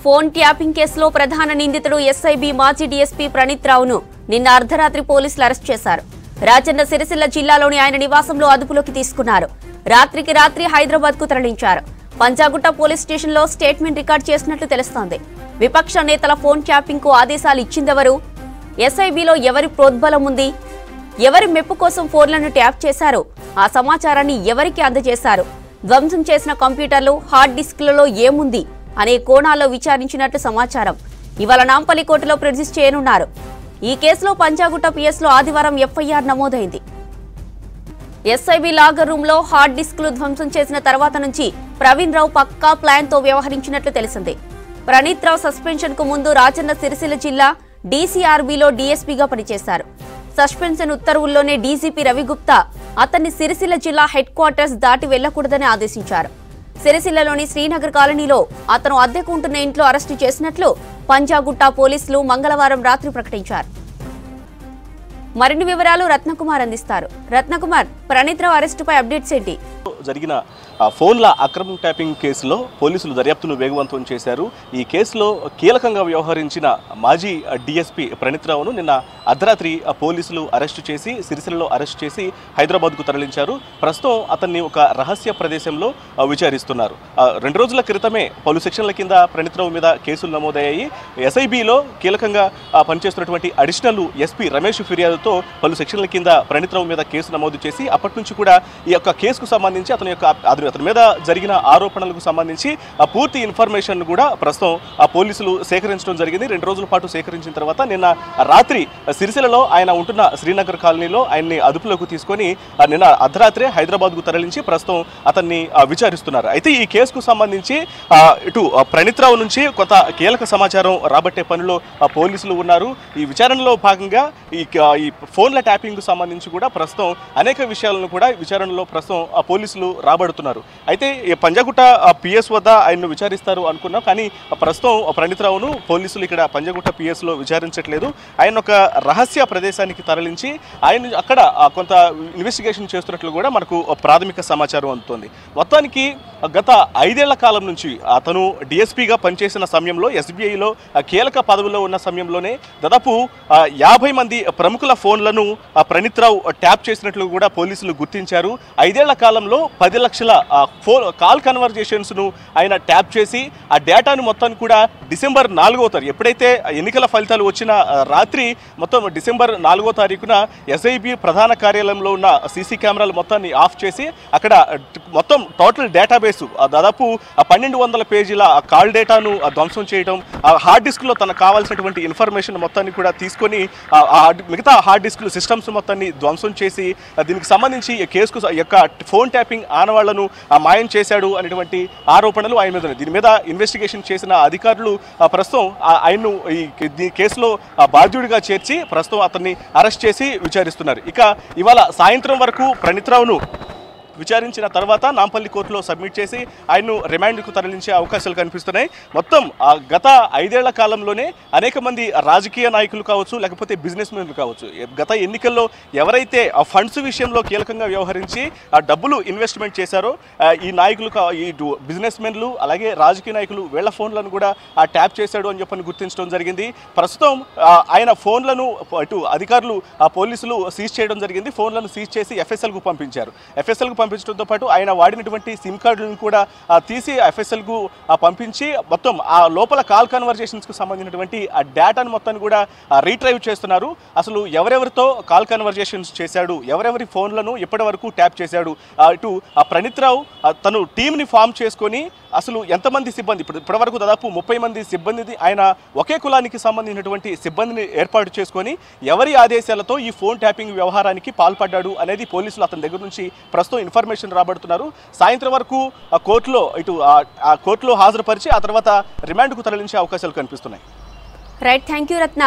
Phone tapping కేసులో ప్రధాన నిందితుడు ఎస్ఐబి మాజీ డీఎస్పీ ప్రణీత్ రావును నిన్న అర్ధరాత్రి పోలీసులు అరెస్ట్ చేశారు. రాజన్న సిరిసిల్ల జిల్లాలోని ఆయన నివాసంలో అదుపులోకి తీసుకున్నారు. రాత్రికి రాత్రి హైదరాబాద్ కు తరలించారు. పంజాగుట్ట పోలీస్ స్టేషన్లో స్టేట్మెంట్ రికార్డు చేసినట్లు తెలుస్తోంది. విపక్ష నేతల ఫోన్ ట్యాపింగ్ కు ఆదేశాలు ఇచ్చిందెవరు? ఎస్ఐబిలో ఎవరి ప్రోద్బలం ఉంది? ఎవరి మెప్పు కోసం ఫోన్లను ట్యాప్ చేశారు? ఆ సమాచారాన్ని ఎవరికి అందజేశారు? ధ్వంసం చేసిన కంప్యూటర్లు, హార్డ్ డిస్క్లలో ఏముంది అనే కోణాల్లో విచారించినట్లు సమాచారం. ఇవాళ నాంపల్లి కోర్టులో ప్రొడ్యూస్ చేయనున్నారు. ఈ కేసులో పంజాగుట్ట పిఎస్లో ఆదివారం ఎఫ్ఐఆర్ నమోదైంది. ఎస్ఐబి లాగర్ రూమ్ లో హార్డ్ డిస్క్లు ధ్వంసం చేసిన తర్వాత నుంచి ప్రవీణ్ రావు పక్కా ప్లాన్ తో వ్యవహరించినట్లు తెలిసింది. ప్రణీత్ రావు సస్పెన్షన్ కు ముందు రాజన్న సిరిసిల్ల జిల్లా డీసీఆర్బీలో డీఎస్పీగా పనిచేశారు. సస్పెన్షన్ ఉత్తర్వుల్లోనే డీజీపీ రవిగుప్తా అతన్ని సిరిసిల్ల జిల్లా హెడ్ క్వార్టర్స్ దాటి వెళ్లకూడదని ఆదేశించారు. సిరిసిల్లలోని శ్రీనగర్ కాలనీలో అతను అద్దెకు ఉంటున్న ఇంట్లో అరెస్టు చేసినట్లు పంజాగుట్ట పోలీసులు మంగళవారం రాత్రి ప్రకటించారు. మరిన్ని వివరాలు రత్నకుమార్ అందిస్తారు. రత్నకుమార్, ప్రణీత్ రావు అరెస్టుపై అప్డేట్స్ ఏంటి? జరిగిన ఫోన్ల అక్రమ ట్యాపింగ్ కేసులో పోలీసులు దర్యాప్తును వేగవంతం చేశారు. ఈ కేసులో కీలకంగా వ్యవహరించిన మాజీ డీఎస్పీ ప్రణీత్ రావును నిన్న అర్ధరాత్రి పోలీసులు అరెస్టు చేసి సిరిసిల్లలో అరెస్ట్ చేసి హైదరాబాద్కు తరలించారు. ప్రస్తుతం అతన్ని ఒక రహస్య ప్రదేశంలో విచారిస్తున్నారు. 2 రోజుల క్రితమే పలు సెక్షన్ల కింద ప్రణీత్ రావు మీద కేసులు నమోదయ్యాయి. ఎస్ఐబిలో కీలకంగా పనిచేస్తున్నటువంటి అడిషనల్ ఎస్పీ రమేష్ ఫిర్యాదుతో పలు సెక్షన్ల కింద ప్రణీత్ రావు మీద కేసు నమోదు చేసి అప్పటి నుంచి కూడా ఈ యొక్క కేసుకు సంబంధించి అతని మీద జరిగిన ఆరోపణలకు సంబంధించి పూర్తి ఇన్ఫర్మేషన్ కూడా ప్రస్తుతం పోలీసులు సేకరించడం జరిగింది. 2 రోజుల పాటు సేకరించిన తర్వాత నిన్న రాత్రి సిరిసిల్లలో ఆయన ఉంటున్న శ్రీనగర్ కాలనీలో ఆయన్ని అదుపులోకి తీసుకొని నిన్న అర్ధరాత్రి హైదరాబాద్కు తరలించి ప్రస్తుతం అతన్ని విచారిస్తున్నారు. అయితే ఈ కేసుకు సంబంధించి ఇటు ప్రణీత్ రావు నుంచి కొంత కీలక సమాచారం రాబట్టే పనిలో పోలీసులు ఉన్నారు. ఈ విచారణలో భాగంగా ఈ ఫోన్ల ట్యాపింగ్ కు సంబంధించి కూడా ప్రస్తుతం అనేక విషయాలను కూడా విచారణలో ప్రస్తుతం పోలీసులు రాబడుతున్నారు. అయితే పంజాగుట్ట పిఎస్ వద్ద ఆయన్ను విచారిస్తారు అనుకున్నాం, కానీ ప్రస్తుతం ప్రణీత్ రావును పోలీసులు ఇక్కడ పంజాగుట్ట పిఎస్లో విచారించట్లేదు. ఆయన ఒక రహస్య ప్రదేశానికి తరలించి ఆయన అక్కడ కొంత ఇన్వెస్టిగేషన్ చేస్తున్నట్లు కూడా మనకు ప్రాథమిక సమాచారం అందుతోంది. మొత్తానికి గత 5 ఏళ్ల కాలం నుంచి అతను డిఎస్పీగా పనిచేసిన సమయంలో ఎస్బీఐలో కీలక పదవిలో ఉన్న సమయంలోనే దాదాపు 50 మంది ప్రముఖుల ఫోన్లను ప్రణీత్ రావు ట్యాప్ చేసినట్లు కూడా పోలీసులు గుర్తించారు. 5 ఏళ్ల కాలంలో 10 లక్షల కాల్ కన్వర్జేషన్స్ను ఆయన ట్యాప్ చేసి ఆ డేటాను మొత్తాన్ని కూడా డిసెంబర్ 4వ తారీఖు ఎప్పుడైతే ఎన్నికల ఫలితాలు వచ్చిన రాత్రి మొత్తం డిసెంబర్ 4వ తారీఖున ఎస్ఐబి ప్రధాన కార్యాలయంలో ఉన్న సీసీ కెమెరాలు మొత్తాన్ని ఆఫ్ చేసి అక్కడ మొత్తం టోటల్ డేటాబేస్ దాదాపు 1200 పేజీల కాల్ డేటాను ధ్వంసం చేయడం, హార్డ్ డిస్క్లో తనకు కావాల్సినటువంటి ఇన్ఫర్మేషన్ మొత్తాన్ని కూడా తీసుకొని మిగతా హార్డ్ డిస్క్లు సిస్టమ్స్ మొత్తాన్ని ధ్వంసం చేసి దీనికి సంబంధించి కేసుకు యొక్క ఫోన్ ట్యాపింగ్ ఆనవాళ్లను మాయం చేశాడు అనేటువంటి ఆరోపణలు ఆయన మీద. దీని మీద ఇన్వెస్టిగేషన్ చేసిన అధికారులు ప్రస్తుతం ఆయన్ను ఈ కేసులో బాధ్యుడిగా చేర్చి ప్రస్తుతం అతన్ని అరెస్ట్ చేసి విచారిస్తున్నారు. ఇక ఇవాళ సాయంత్రం వరకు ప్రణీత్ రావును విచారించిన తర్వాత నాంపల్లి కోర్టులో సబ్మిట్ చేసి ఆయన్ను రిమాండ్కు తరలించే అవకాశాలు కనిపిస్తున్నాయి. మొత్తం గత 5 ఏళ్ల కాలంలోనే అనేక మంది రాజకీయ నాయకులు కావచ్చు, లేకపోతే బిజినెస్ మెన్లు కావచ్చు, గత ఎన్నికల్లో ఎవరైతే ఆ ఫండ్స్ విషయంలో కీలకంగా వ్యవహరించి ఆ డబ్బులు ఇన్వెస్ట్మెంట్ చేశారో ఈ నాయకులు ఈ బిజినెస్ మెన్లు అలాగే రాజకీయ నాయకులు వీళ్ల ఫోన్లను కూడా ట్యాప్ చేశాడు అని చెప్పని గుర్తించడం జరిగింది. ప్రస్తుతం ఆయన ఫోన్లను ఇటు అధికారులు పోలీసులు సీజ్ చేయడం జరిగింది. ఫోన్లను సీజ్ చేసి ఎఫ్ఎస్ఎల్కు పంపించారు. ఎఫ్ఎస్ఎల్కు పంపించడంతో పాటు ఆయన వాడినటువంటి సిమ్ కార్డులను కూడా తీసి ఎఫ్ఎస్ఎల్కు పంపించి మొత్తం ఆ లోపల కాల్ కన్వర్జేషన్స్కు సంబంధించినటువంటి ఆ డేటాను మొత్తాన్ని కూడా రీట్రైవ్ చేస్తున్నారు. అసలు ఎవరెవరితో కాల్ కన్వర్జేషన్స్ చేశాడు, ఎవరెవరి ఫోన్లను ఇప్పటి వరకు ట్యాప్ చేశాడు, ఇటు ప్రణీత్ రావు తను టీంని ఫామ్ చేసుకొని అసలు ఎంతమంది సిబ్బంది ఇప్పటి వరకు దాదాపు 30 మంది సిబ్బంది ఆయన ఒకే కులానికి సంబంధించినటువంటి సిబ్బందిని ఏర్పాటు చేసుకొని ఎవరి ఆదేశాలతో ఈ ఫోన్ ట్యాపింగ్ వ్యవహారానికి పాల్పడ్డాడు అనేది పోలీసులు అతని దగ్గర నుంచి ప్రస్తుతం ఇన్ఫర్మేషన్ రాబడుతున్నారు. సాయంత్రం వరకు కోర్టులో కోర్టులో హాజరుపరిచి ఆ తర్వాత రిమాండ్కు తరలించే అవకాశాలు కనిపిస్తున్నాయి. Right, thank you Ratna.